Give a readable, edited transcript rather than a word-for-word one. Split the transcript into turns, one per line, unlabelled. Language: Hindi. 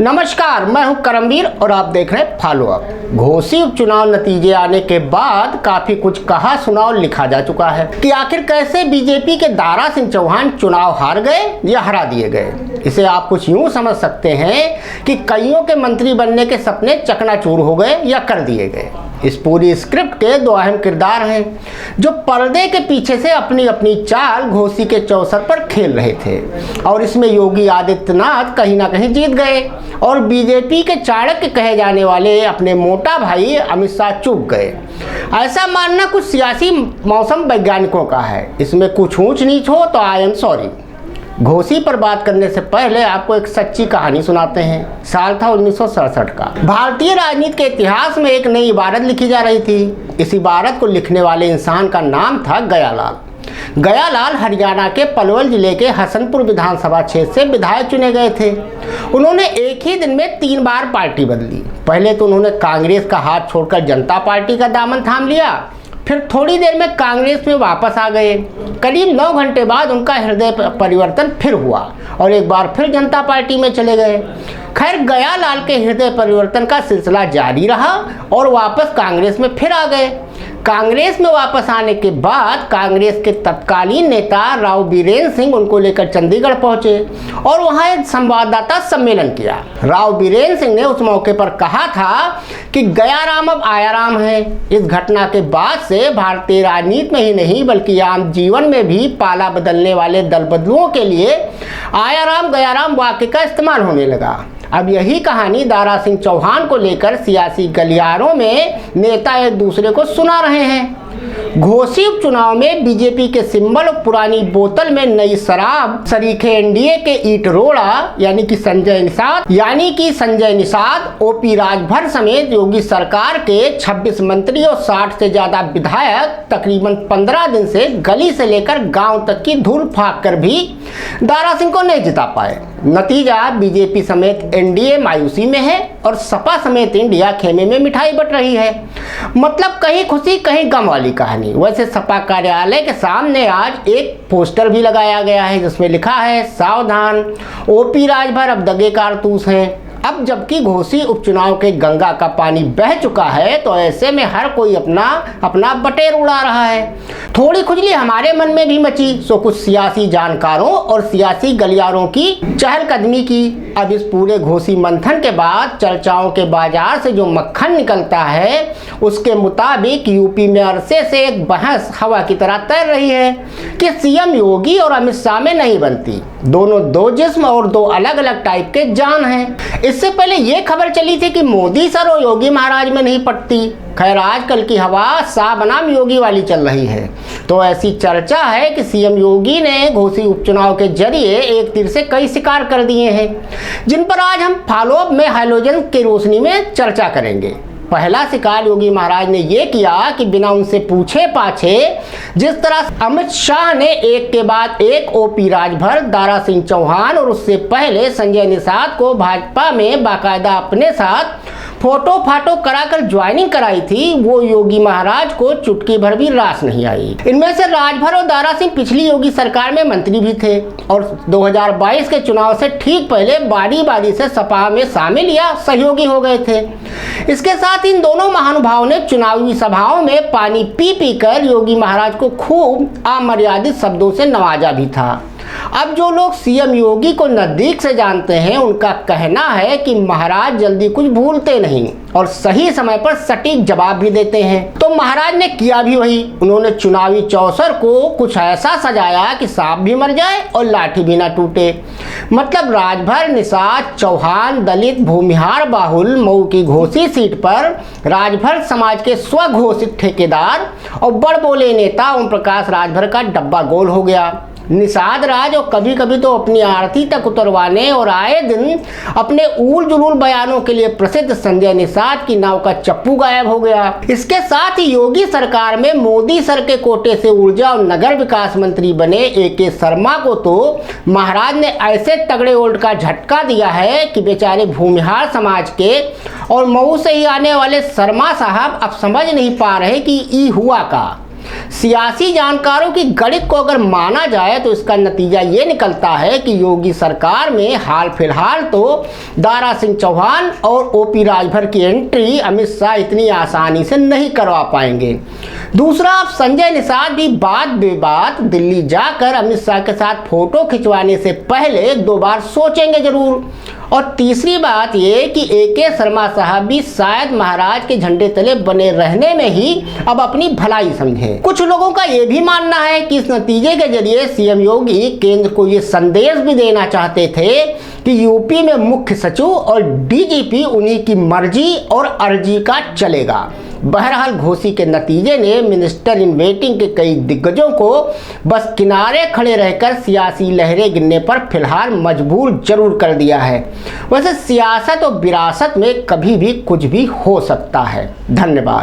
नमस्कार, मैं हूं करमवीर और आप देख रहे हैं फॉलो अप। घोसी उपचुनाव नतीजे आने के बाद काफी कुछ कहा सुना और लिखा जा चुका है कि आखिर कैसे बीजेपी के दारा सिंह चौहान चुनाव हार गए या हरा दिए गए। इसे आप कुछ यूं समझ सकते हैं कि कईयों के मंत्री बनने के सपने चकनाचूर हो गए या कर दिए गए। इस पूरी स्क्रिप्ट के दो अहम किरदार हैं जो पर्दे के पीछे से अपनी अपनी चाल घोसी के चौसर पर खेल रहे थे और इसमें योगी आदित्यनाथ कहीं ना कहीं जीत गए और बीजेपी के चाणक्य कहे जाने वाले अपने मोटा भाई अमित शाह चूक गए। ऐसा मानना कुछ सियासी मौसम वैज्ञानिकों का है। इसमें कुछ ऊंच नीच हो तो आई एम सॉरी। घोसी पर बात करने से पहले आपको एक सच्ची कहानी सुनाते हैं। साल था 1967 का। भारतीय राजनीति के इतिहास में एक नई इबारत लिखी जा रही थी। इस इबारत को लिखने वाले इंसान का नाम था गयालाल। गयालाल हरियाणा के पलवल जिले के हसनपुर विधानसभा क्षेत्र से विधायक चुने गए थे। उन्होंने एक ही दिन में 3 बार पार्टी बदली। पहले तो उन्होंने कांग्रेस का हाथ छोड़कर जनता पार्टी का दामन थाम लिया, फिर थोड़ी देर में कांग्रेस में वापस आ गए। करीब 9 घंटे बाद उनका हृदय परिवर्तन फिर हुआ और एक बार फिर जनता पार्टी में चले गए। खैर, गयालाल के हृदय परिवर्तन का सिलसिला जारी रहा और वापस कांग्रेस में फिर आ गए। कांग्रेस में वापस आने के बाद कांग्रेस के तत्कालीन नेता राव बीरेंद्र सिंह उनको लेकर चंडीगढ़ पहुंचे और वहां एक संवाददाता सम्मेलन किया। राव बीरेंद्र सिंह ने उस मौके पर कहा था कि गया राम अब आया राम है। इस घटना के बाद से भारतीय राजनीति में ही नहीं बल्कि आम जीवन में भी पाला बदलने वाले दल बदलुओं के लिए आया राम गया राम वाक्य का इस्तेमाल होने लगा। अब यही कहानी दारा सिंह चौहान को लेकर सियासी गलियारों में नेता एक दूसरे को सुना रहे हैं। घोसी उपचुनाव में बीजेपी के सिंबल और पुरानी बोतल में नई शराब सरीखे एनडीए के ईट रोड़ा यानी कि संजय निषाद, ओपी राजभर समेत योगी सरकार के 26 मंत्री और 60 से ज्यादा विधायक तकरीबन 15 दिन से गली से लेकर गांव तक की धूल फाँक कर भी दारा सिंह को नहीं जिता पाए। नतीजा बीजेपी समेत एनडीए मायूसी में है और सपा समेत इंडिया खेमे में मिठाई बट रही है। मतलब कहीं खुशी कहीं गम वाली कहानी। वैसे सपा कार्यालय के सामने आज एक पोस्टर भी लगाया गया है जिसमें लिखा है, सावधान ओपी राजभर अब दगे कारतूस हैं। अब जबकि घोसी उपचुनाव के गंगा का पानी बह चुका है तो ऐसे में हर कोई अपना अपना बटेर उड़ा रहा है। थोड़ी खुजली हमारे मन में भी मची सो कुछ सियासी जानकारों और सियासी गलियारों की चहलकदमी की। अब इस पूरे घोसी मंथन के बाद चर्चाओं के बाजार से जो मक्खन निकलता है उसके मुताबिक यूपी में अरसे से एक बहस हवा की तरह तैर रही है कि सीएम योगी और अमित शाह में नहीं बनती। दोनों दो जिस्म और दो अलग अलग टाइप के जान हैं। इससे पहले ये खबर चली थी कि मोदी सर और योगी महाराज में नहीं पटती। खैर, आजकल की हवा शाह बनाम योगी वाली चल रही है। तो ऐसी चर्चा है कि सीएम योगी ने घोसी उपचुनाव के जरिए एक तीर से कई शिकार कर दिए हैं जिन पर आज हम फॉलो अप में हाइलोजन की रोशनी में चर्चा करेंगे। पहला शिकार योगी महाराज ने यह किया कि बिना उनसे पूछे पाछे जिस तरह अमित शाह ने एक के बाद एक ओपी राजभर, दारा सिंह चौहान और उससे पहले संजय निषाद को भाजपा में बाकायदा अपने साथ फोटो फाटो कराकर ज्वाइनिंग कराई थी, वो योगी महाराज को चुटकी भर भी रास नहीं आई। इनमें से राजभर और दारा सिंह पिछली योगी सरकार में मंत्री भी थे और 2022 के चुनाव से ठीक पहले बारी बारी से सपा में शामिल या सहयोगी हो गए थे। इसके साथ इन दोनों महानुभावों ने चुनावी सभाओं में पानी पी पी कर योगी महाराज को खूब अमर्यादित शब्दों से नवाजा भी था। अब जो लोग सीएम योगी को नजदीक से जानते हैं उनका कहना है कि महाराज जल्दी कुछ भूलते नहीं और सही समय पर सटीक जवाब भी देते हैं। तो महाराज ने किया भी वही। उन्होंने चुनावी चौसर को कुछ ऐसा सजाया कि सांप भी मर जाए और लाठी भी ना टूटे। मतलब राजभर, निषाद, चौहान, दलित, भूमिहार बाहुल मऊ की घोसी सीट पर राजभर समाज के स्वघोषित ठेकेदार और बड़बोले नेता ओम प्रकाश राजभर का डब्बा गोल हो गया। निषाद राज और कभी कभी तो अपनी आरती तक उतरवाने और आए दिन अपने ऊल जुलूल बयानों के लिए प्रसिद्ध संजय निषाद की नाव का चप्पू गायब हो गया। इसके साथ ही योगी सरकार में मोदी सर के कोटे से ऊर्जा और नगर विकास मंत्री बने एके शर्मा को तो महाराज ने ऐसे तगड़े ओल्ड का झटका दिया है कि बेचारे भूमिहार समाज के और मऊ से ही आने वाले शर्मा साहब अब समझ नहीं पा रहे कि ई हुआ का। सियासी जानकारों की गणित को अगर माना जाए तो इसका नतीजा ये निकलता है कि योगी सरकार में हाल फिलहाल तो दारा सिंह चौहान और ओपी राजभर की एंट्री अमित शाह इतनी आसानी से नहीं करवा पाएंगे। दूसरा, अब संजय निषाद भी बात बेबात दिल्ली जाकर अमित शाह के साथ फोटो खिंचवाने से पहले 2 बार सोचेंगे जरूर। और तीसरी बात ये कि AK शर्मा साहब भी शायद महाराज के झंडे तले बने रहने में ही अब अपनी भलाई समझें। कुछ लोगों का ये भी मानना है कि इस नतीजे के जरिए सीएम योगी केंद्र को ये संदेश भी देना चाहते थे कि यूपी में मुख्य सचिव और DGP उन्हीं की मर्जी और अर्जी का चलेगा। बहरहाल घोसी के नतीजे ने मिनिस्टर इन वेटिंग के कई दिग्गजों को बस किनारे खड़े रहकर सियासी लहरें गिनने पर फिलहाल मजबूर जरूर कर दिया है। वैसे सियासत और विरासत में कभी भी कुछ भी हो सकता है। धन्यवाद।